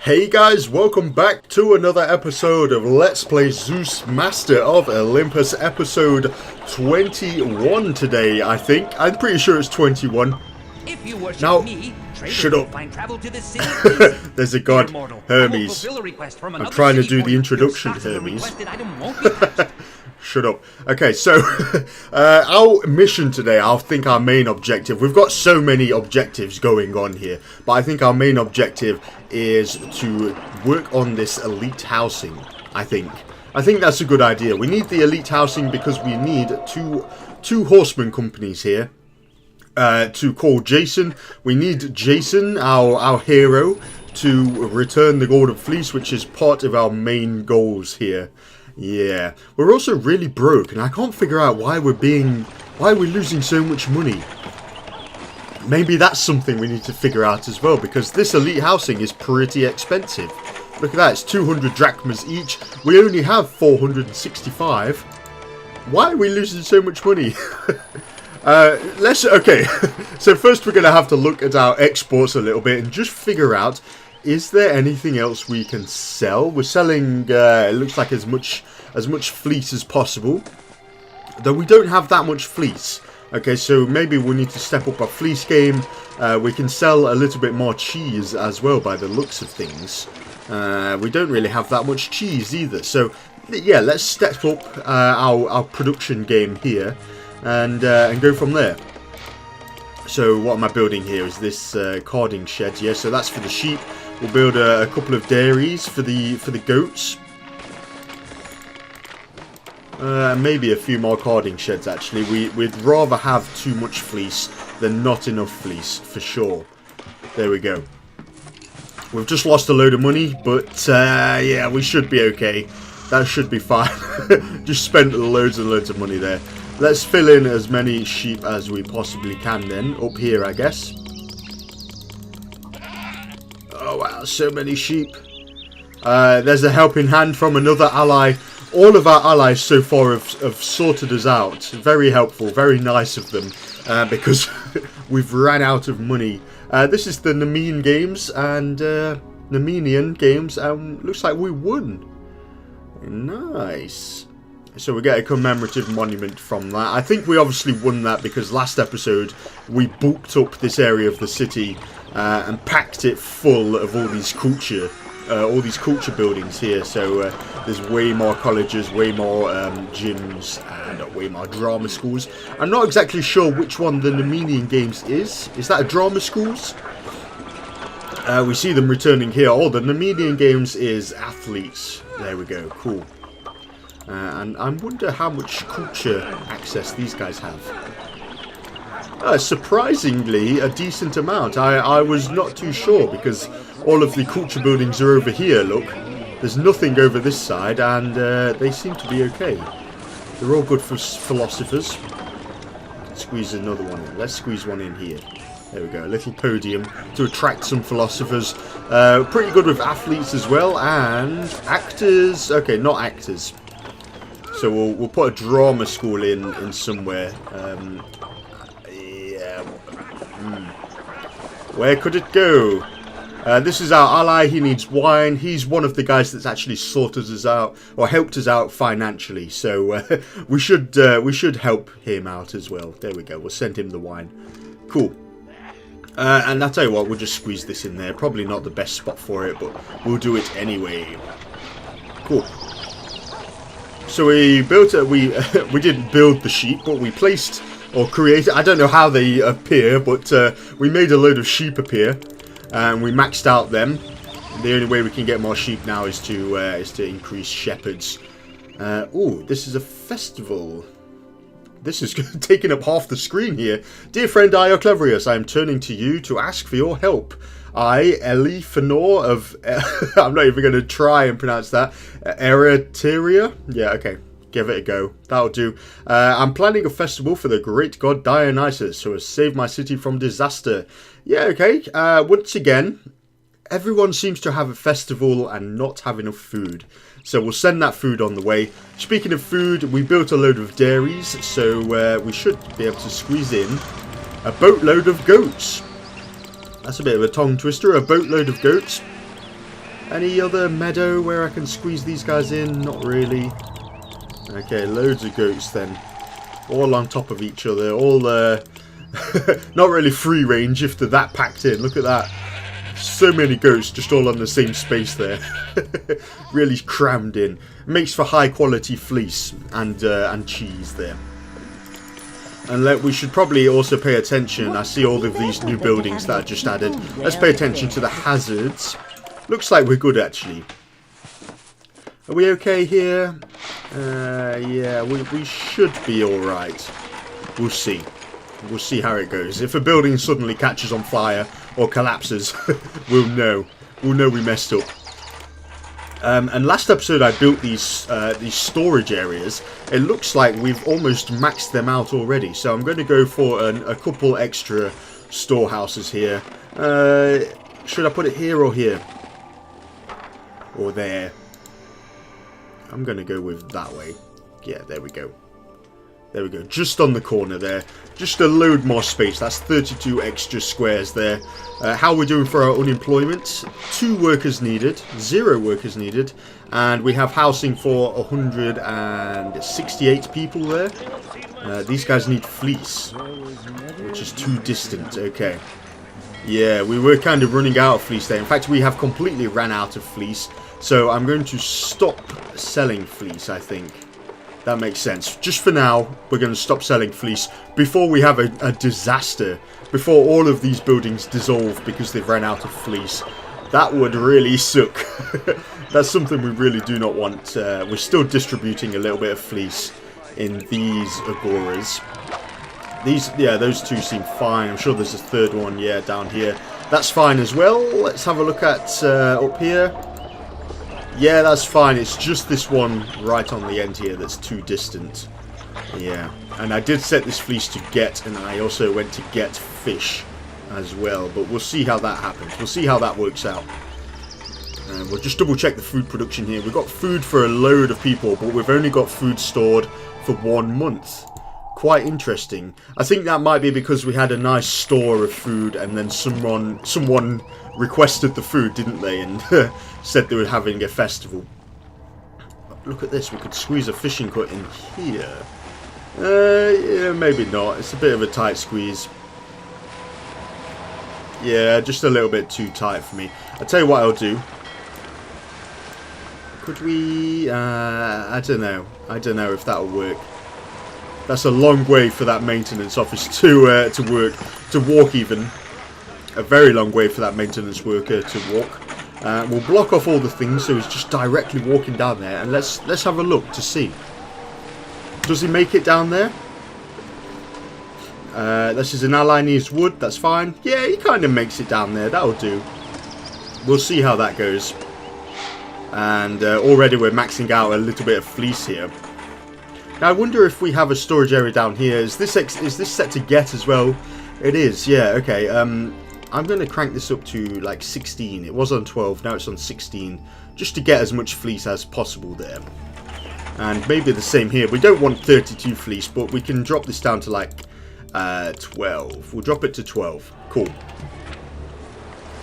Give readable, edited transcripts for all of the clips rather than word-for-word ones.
Hey guys, welcome back to another episode of Let's Play Zeus Master of Olympus, episode 21 today, I think. I'm pretty sure it's 21. If you worship Now, me, shut up. find travel to this city. There's a god, Hermes. I'm trying to do the introduction, Hermes. Shut up. Okay, so our mission today, I think our main objective, we've got so many objectives going on here, but I think our main objective is to work on this elite housing, I think. I think that's a good idea. We need the elite housing because we need two horseman companies here to call Jason. We need Jason, our hero, to return the Golden Fleece, which is part of our main goals here. Yeah, we're also really broke, and I can't figure out why we're losing so much money. Maybe that's something we need to figure out as well, because this elite housing is pretty expensive. Look at that, it's 200 drachmas each. We only have 465. Why are we losing so much money? Okay, so first we're going to have to look at our exports a little bit and just figure out, is there anything else we can sell? We're selling, it looks like as much fleece as possible. Though we don't have that much fleece. Okay, so maybe we need to step up our fleece game. We can sell a little bit more cheese as well by the looks of things. We don't really have that much cheese either. So, yeah, let's step up our production game here and go from there. So what am I building here? Is this carding shed? Yeah, so that's for the sheep. We'll build a couple of dairies for the goats. Maybe a few more carding sheds actually. We'd rather have too much fleece than not enough fleece, for sure. There we go. We've just lost a load of money, but yeah, we should be okay. That should be fine. Just spent loads and loads of money there. Let's fill in as many sheep as we possibly can then, up here I guess. Oh wow, so many sheep. There's a helping hand from another ally. All of our allies so far have sorted us out. Very helpful, very nice of them, because we've ran out of money. This is the Nemenian games, and looks like we won. Nice. So we get a commemorative monument from that. I think we obviously won that because last episode we bulked up this area of the city and packed it full of all these culture buildings here. So there's way more colleges, way more gyms, and way more drama schools. I'm not exactly sure which one the Nemenian games is. Is that a drama schools? We see them returning here. Oh, the Nemenian games is athletes. There we go. Cool. And I wonder how much culture access these guys have. Surprisingly, a decent amount. I was not too sure because all of the culture buildings are over here, look. There's nothing over this side, and they seem to be okay. They're all good for philosophers. Squeeze another one in. Let's squeeze one in here. There we go, a little podium to attract some philosophers. Pretty good with athletes as well, and actors. Okay, not actors. So we'll put a drama school in somewhere. Yeah. Where could it go? This is our ally. He needs wine. He's one of the guys that's actually sorted us out or helped us out financially. So we should help him out as well. There we go. We'll send him the wine. Cool. And I'll tell you what, we'll just squeeze this in there. Probably not the best spot for it, but we'll do it anyway. Cool. So we built we didn't build the sheep, but we placed or created. I don't know how they appear, but we made a load of sheep appear, and we maxed out them. The only way we can get more sheep now is to increase shepherds. Oh, this is a festival. This is taking up half the screen here. Dear friend IRClevor, I am turning to you to ask for your help. I, IRClevor of... I'm not even going to try and pronounce that. Ereteria? Yeah, okay. Give it a go. That'll do. I'm planning a festival for the great god Dionysus, who has saved my city from disaster. Yeah, okay. Once again, everyone seems to have a festival and not have enough food. So we'll send that food on the way. Speaking of food, we built a load of dairies, so we should be able to squeeze in a boatload of goats. That's a bit of a tongue twister, a boatload of goats. Any other meadow where I can squeeze these guys in? Not really. Okay, loads of goats then. All on top of each other. All not really free range if they're that packed in. Look at that. So many goats just all on the same space there. Really crammed in. Makes for high quality fleece and cheese there. And we should probably also pay attention. I see all of these new buildings that I just added. Let's pay attention to the hazards. Looks like we're good actually. Are we okay here? Yeah, we should be alright. We'll see. We'll see how it goes. If a building suddenly catches on fire or collapses, we'll know. We'll know we messed up. And last episode I built these storage areas. It looks like we've almost maxed them out already. So I'm going to go for a couple extra storehouses here. Should I put it here or here? Or there? I'm going to go with that way. Yeah, there we go. There we go. Just on the corner there. Just a load more space. That's 32 extra squares there. How are we doing for our unemployment? 2 workers needed. 0 workers needed. And we have housing for 168 people there. These guys need fleece, which is too distant. Okay. Yeah, we were kind of running out of fleece there. In fact, we have completely ran out of fleece. So I'm going to stop selling fleece, I think. That makes sense. Just for now, we're going to stop selling fleece before we have a disaster. Before all of these buildings dissolve because they've run out of fleece. That would really suck. That's something we really do not want. We're still distributing a little bit of fleece in these agoras. Yeah, those 2 seem fine. I'm sure there's a 3rd one, yeah, down here. That's fine as well. Let's have a look at up here. Yeah, that's fine. It's just this one right on the end here that's too distant. Yeah. And I did set this fleece to get, and I also went to get fish as well. But we'll see how that happens. We'll see how that works out. And we'll just double check the food production here. We've got food for a load of people, but we've only got food stored for 1 month. Quite interesting. I think that might be because we had a nice store of food and then someone requested the food, didn't they? And said they were having a festival. Look at this. We could squeeze a fishing hut in here. Yeah, maybe not. It's a bit of a tight squeeze. Yeah, just a little bit too tight for me. I'll tell you what I'll do. Could we... I don't know. I don't know if that'll work. That's a long way for that maintenance office to work, to walk even. A very long way for that maintenance worker to walk. We'll block off all the things so he's just directly walking down there, and let's have a look to see. Does he make it down there? This is an ally needs wood. That's fine. Yeah, he kind of makes it down there. That'll do. We'll see how that goes. And already we're maxing out a little bit of fleece here. Now I wonder if we have a storage area down here. Is this set to get as well? It is. Yeah. Okay. I'm going to crank this up to like 16. It was on 12. Now it's on 16, just to get as much fleece as possible there. And maybe the same here. We don't want 32 fleece, but we can drop this down to like 12. We'll drop it to 12. Cool.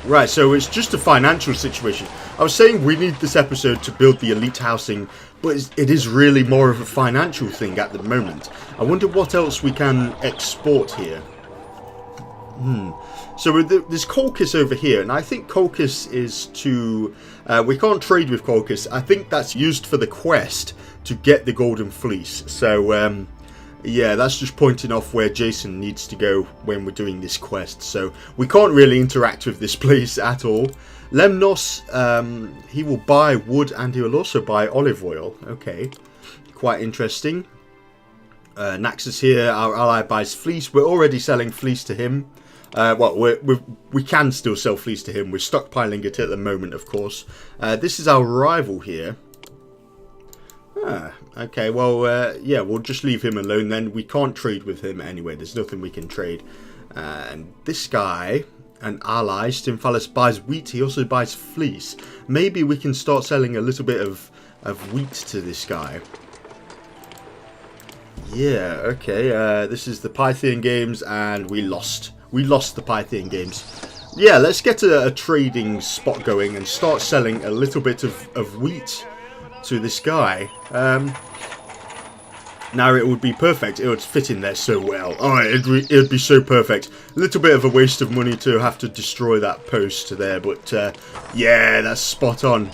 Right, so it's just a financial situation. I was saying we need this episode to build the elite housing, but it is really more of a financial thing at the moment. I wonder what else we can export here. So there's Colchis over here, and I think Colchis is to... we can't trade with Colchis. I think that's used for the quest to get the golden fleece. So, yeah, that's just pointing off where Jason needs to go when we're doing this quest. So we can't really interact with this place at all. Lemnos, he will buy wood and he will also buy olive oil. Okay, quite interesting. Naxus here, our ally, buys fleece. We're already selling fleece to him. Well, we can still sell fleece to him. We're stockpiling it at the moment, of course. This is our rival here. Okay, well, yeah, we'll just leave him alone then. We can't trade with him anyway. There's nothing we can trade. And this guy, an ally, Stymphalus, buys wheat. He also buys fleece. Maybe we can start selling a little bit of wheat to this guy. Yeah, okay. This is the Pythian games, and we lost. We lost the Pythian games. yeah, let's get a trading spot going and start selling a little bit of wheat to this guy. Now it would be perfect. It would fit in there so well. Oh, it'd be so perfect. A little bit of a waste of money to have to destroy that post there, but yeah, that's spot on.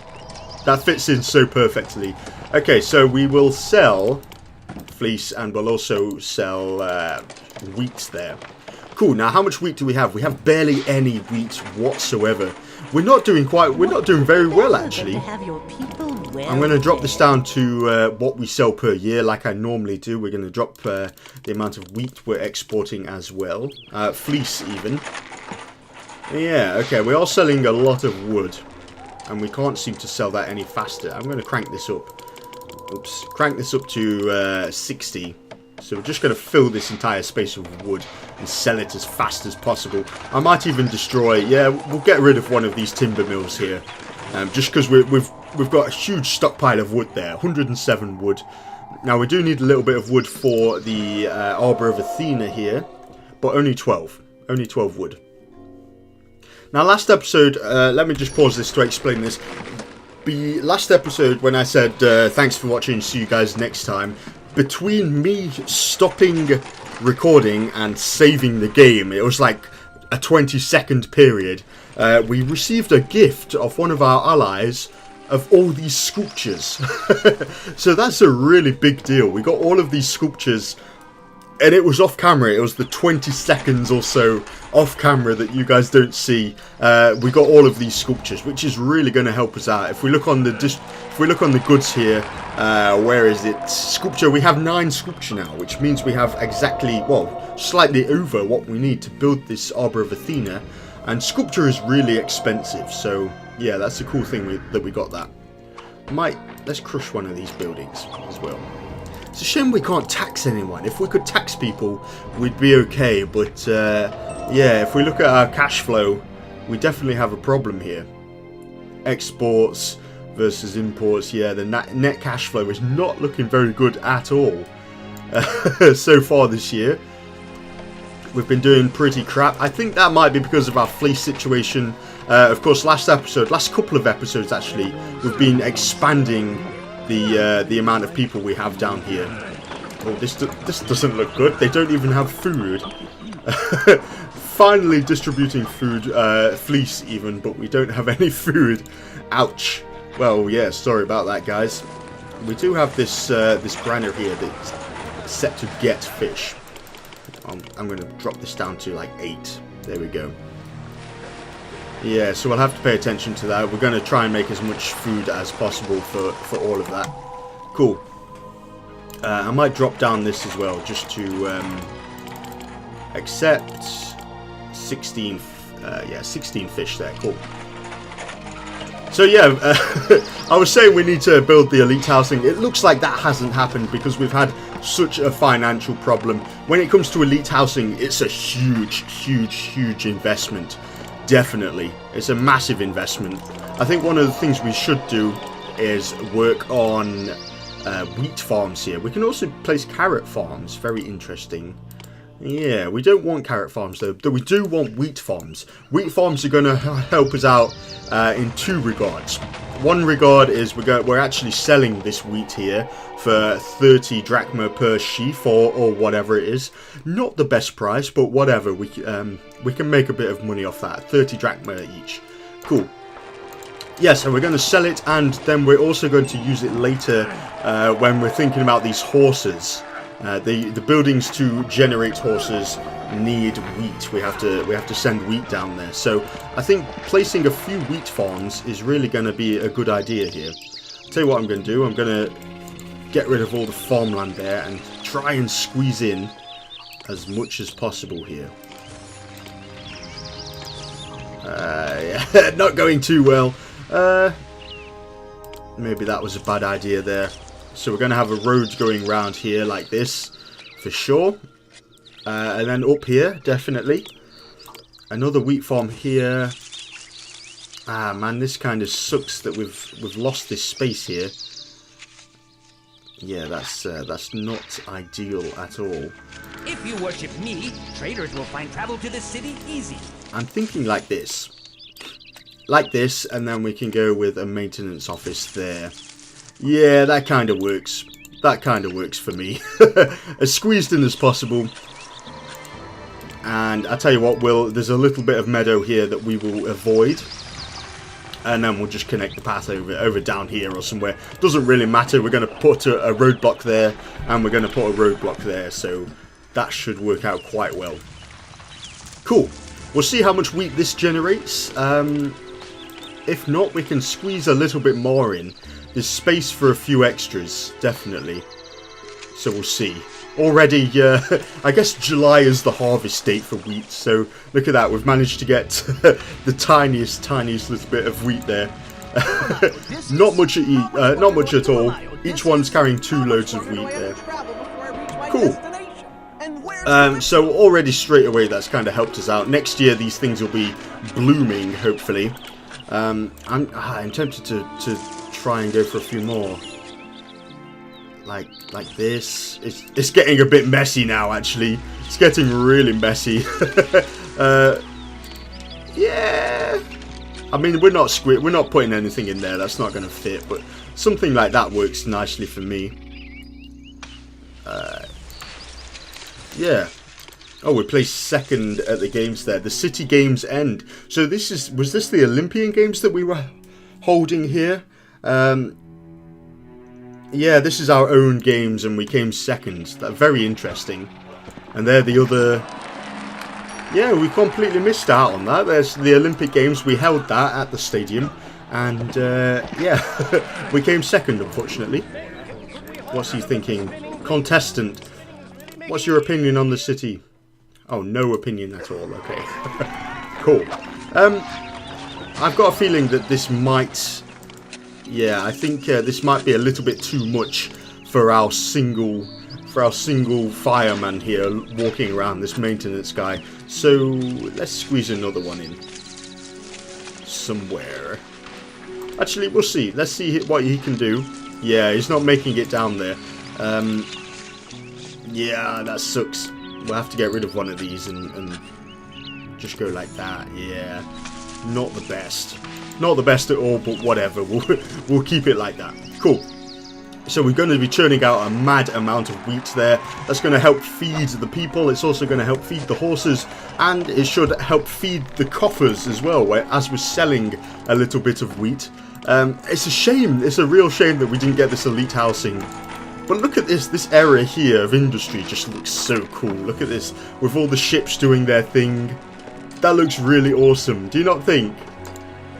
That fits in so perfectly. Okay, so we will sell fleece and we'll also sell wheat there. Cool. Now, how much wheat do we have? We have barely any wheat whatsoever. We're not doing very well, actually. I'm going to drop this down to what we sell per year, like I normally do. We're going to drop the amount of wheat we're exporting as well. Fleece, even. Yeah, okay, we are selling a lot of wood, and we can't seem to sell that any faster. I'm going to crank this up. Oops, crank this up to 60. So we're just going to fill this entire space with wood and sell it as fast as possible. I might even destroy, yeah, we'll get rid of one of these timber mills here. Just because we've got a huge stockpile of wood there, 107 wood. Now we do need a little bit of wood for the Arbor of Athena here, but only 12 wood. Now last episode, let me just pause this to explain this. The last episode when I said thanks for watching, see you guys next time, between me stopping recording and saving the game, it was like a 20-second period. We received a gift of one of our allies of all these sculptures. So that's a really big deal. We got all of these sculptures, and it was off camera. It was the 20 seconds or so off camera that you guys don't see. We got all of these sculptures, which is really going to help us out. If we look on the goods here, where is it? Sculpture. We have 9 sculpture now, which means we have exactly, well, slightly over what we need to build this Arbor of Athena. And sculpture is really expensive, so yeah, that's a cool thing that we got that. Let's crush one of these buildings as well. It's a shame we can't tax anyone. If we could tax people, we'd be okay, but yeah, if we look at our cash flow, we definitely have a problem here. Exports versus imports, yeah, the net cash flow is not looking very good at all so far this year. We've been doing pretty crap. I think that might be because of our fleece situation. Of course, last couple of episodes actually, we've been expanding the amount of people we have down here. Oh, this doesn't look good. They don't even have food. Finally distributing food, fleece even, but we don't have any food. Ouch. Well, yeah, sorry about that, guys. We do have this granary here that's set to get fish. I'm going to drop this down to like 8. There we go. Yeah, so we'll have to pay attention to that. We're going to try and make as much food as possible for all of that. Cool. I might drop down this as well, just to accept 16. Yeah, 16 fish there. Cool. So yeah, I was saying we need to build the elite housing. It looks like that hasn't happened because we've had such a financial problem. When it comes to elite housing, it's a huge investment. Definitely. It's a massive investment. I think one of the things we should do is work on wheat farms here. We can also place carrot farms. Very interesting. Yeah, we don't want carrot farms though, but we do want wheat farms. Wheat farms are going to help us out in 2 regards. One regard is we're actually selling this wheat here for 30 drachma per sheaf or whatever it is. Not the best price, but whatever. We can make a bit of money off that. 30 drachma each. Cool. Yeah, so we're going to sell it, and then we're also going to use it later when we're thinking about these horses. The buildings to generate horses need wheat. We have to send wheat down there. So I think placing a few wheat farms is really going to be a good idea here. I'll tell you what I'm going to do. I'm going to get rid of all the farmland there and try and squeeze in as much as possible here. Yeah, not going too well. Maybe that was a bad idea there. So we're going to have a road going around here like this, for sure. And then up here, definitely. Another wheat farm here. Ah, man, this kind of sucks that we've lost this space here. Yeah, that's not ideal at all. If you worship me, traders will find travel to the city easy. I'm thinking like this. Like this, and then we can go with a maintenance office there. Yeah, that kind of works. That kind of works for me. As squeezed in as possible. And I tell you what, there's a little bit of meadow here that we will avoid. And then we'll just connect the path over down here or somewhere. Doesn't really matter. We're going to put a roadblock there, and we're going to put a roadblock there. So that should work out quite well. Cool. We'll see how much wheat this generates. If not, we can squeeze a little bit more in. There's space for a few extras, definitely. So we'll see. Already, I guess July is the harvest date for wheat. So look at that. We've managed to get the tiniest little bit of wheat there. Not much at all. Each one's carrying 2 loads of wheat there. Cool. So already straight away that's kind of helped us out. Next year these things will be blooming, hopefully. I'm tempted to try and go for a few more. Like this. It's getting a bit messy now, actually. It's getting really messy. Yeah. I mean, we're not putting anything in there. That's not going to fit. But something like that works nicely for me. Yeah. Oh, we placed second at the games there. The City Games end. So was this the Olympian Games that we were holding here? Yeah, this is our own games, and we came second. That's very interesting. And they're the other... Yeah, we completely missed out on that. There's the Olympic Games. We held that at the stadium. And, yeah, we came second, unfortunately. What's he thinking? Contestant, what's your opinion on the city? Oh, no opinion at all. Okay. Cool. I've got a feeling that this might... Yeah, I think this might be a little bit too much for our single fireman here walking around, this maintenance guy. So let's squeeze another one in somewhere. Actually, we'll see. Let's see what he can do. Yeah, he's not making it down there. Yeah, that sucks. We'll have to get rid of one of these and just go like that. Yeah, not the best. Not the best at all, but whatever. We'll keep it like that. Cool. So we're going to be churning out a mad amount of wheat there. That's going to help feed the people. It's also going to help feed the horses. And it should help feed the coffers as well, as we're selling a little bit of wheat. It's a shame. It's a real shame that we didn't get this elite housing. But look at this. This area here of industry just looks so cool. Look at this. With all the ships doing their thing. That looks really awesome. Do you not think?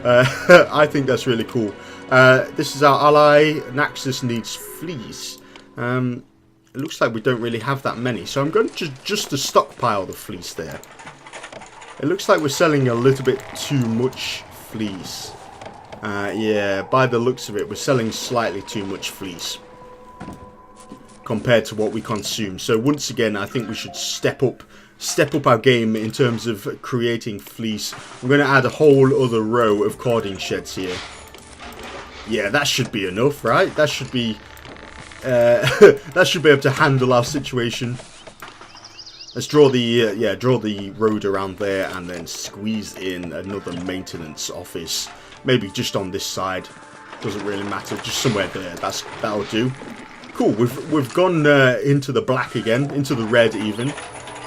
I think that's really cool. This is our ally. Naxos needs fleece. It looks like we don't really have that many. So I'm going to just to stockpile the fleece there. It looks like we're selling a little bit too much fleece. Yeah, by the looks of it, we're selling slightly too much fleece compared to what we consume. So once again, I think we should step up our game in terms of creating fleece. I'm going to add a whole other row of cording sheds here. Yeah, that should be enough, right? That should be that should be able to handle our situation. Let's draw the road around there and then squeeze in another maintenance office. Maybe just on this side. Doesn't really matter. Just somewhere there. That'll do. Cool. We've gone into the black again, into the red even.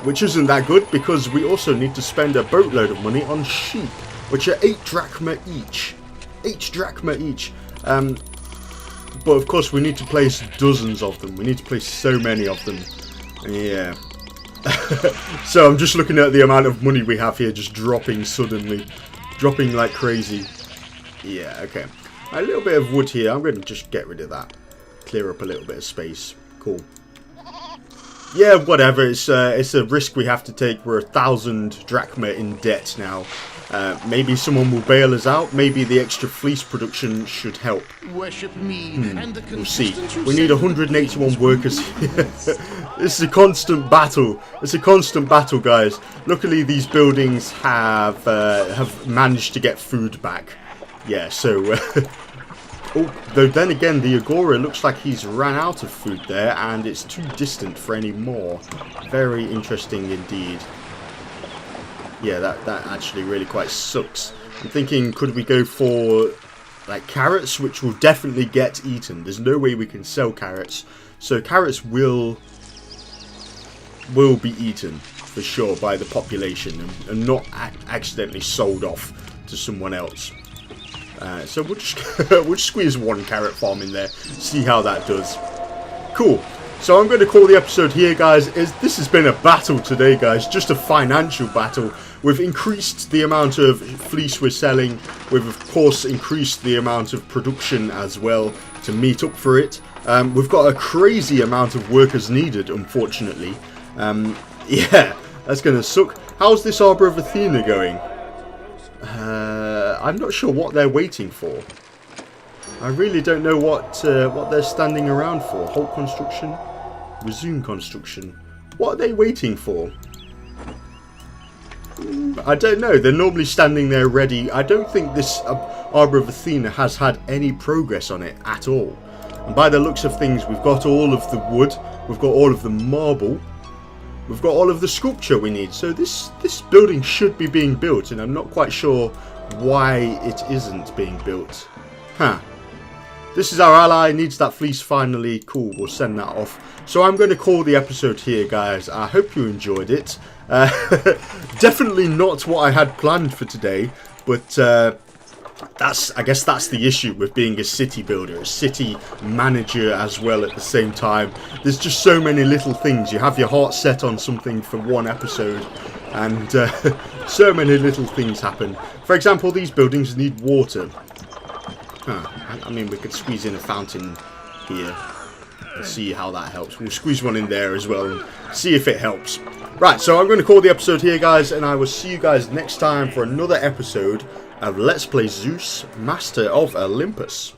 Which isn't that good because we also need to spend a boatload of money on sheep, which are 8 drachma each. 8 drachma each. But of course we need to place dozens of them. We need to place so many of them. Yeah. So I'm just looking at the amount of money we have here just dropping suddenly. Dropping like crazy. Yeah, okay. A little bit of wood here. I'm going to just get rid of that. Clear up a little bit of space. Cool. Yeah, whatever. It's a risk we have to take. We're 1,000 drachma in debt now. Maybe someone will bail us out. Maybe the extra fleece production should help. Worship me and the we'll see. We need 181 workers here. This is a constant battle. It's a constant battle, guys. Luckily, these buildings have managed to get food back. Yeah, so Oh, though then again, the Agora looks like he's ran out of food there, and it's too distant for any more. Very interesting indeed. Yeah, that actually really quite sucks. I'm thinking, could we go for like carrots, which will definitely get eaten? There's no way we can sell carrots, so carrots will be eaten for sure by the population and not accidentally sold off to someone else. So we'll just we'll squeeze one carrot farm in there, see how that does. Cool. So I'm going to call the episode here, guys. This has been a battle today, guys. Just a financial battle. We've increased the amount of fleece we're selling. We've, of course, increased the amount of production as well to meet up for it. We've got a crazy amount of workers needed, unfortunately. Yeah, that's going to suck. How's this Arbor of Athena going? I'm not sure what they're waiting for. I really don't know what they're standing around for. Halt construction, resume construction. What are they waiting for? I don't know. They're normally standing there ready. I don't think this Arbor of Athena has had any progress on it at all. And by the looks of things, we've got all of the wood, we've got all of the marble, we've got all of the sculpture we need. So this building should be being built, and I'm not quite sure why it isn't being built. Huh. This is our ally, needs that fleece finally. Cool, we'll send that off. So I'm going to call the episode here, guys. I hope you enjoyed it. Definitely not what I had planned for today, but I guess that's the issue with being a city builder, a city manager as well at the same time. There's just so many little things. You have your heart set on something for one episode, and so many little things happen. For example, these buildings need water. I mean, we could squeeze in a fountain here and see how that helps. We'll squeeze one in there as well and see if it helps. Right, so I'm going to call the episode here, guys, and I will see you guys next time for another episode of Let's Play Zeus, Master of Olympus.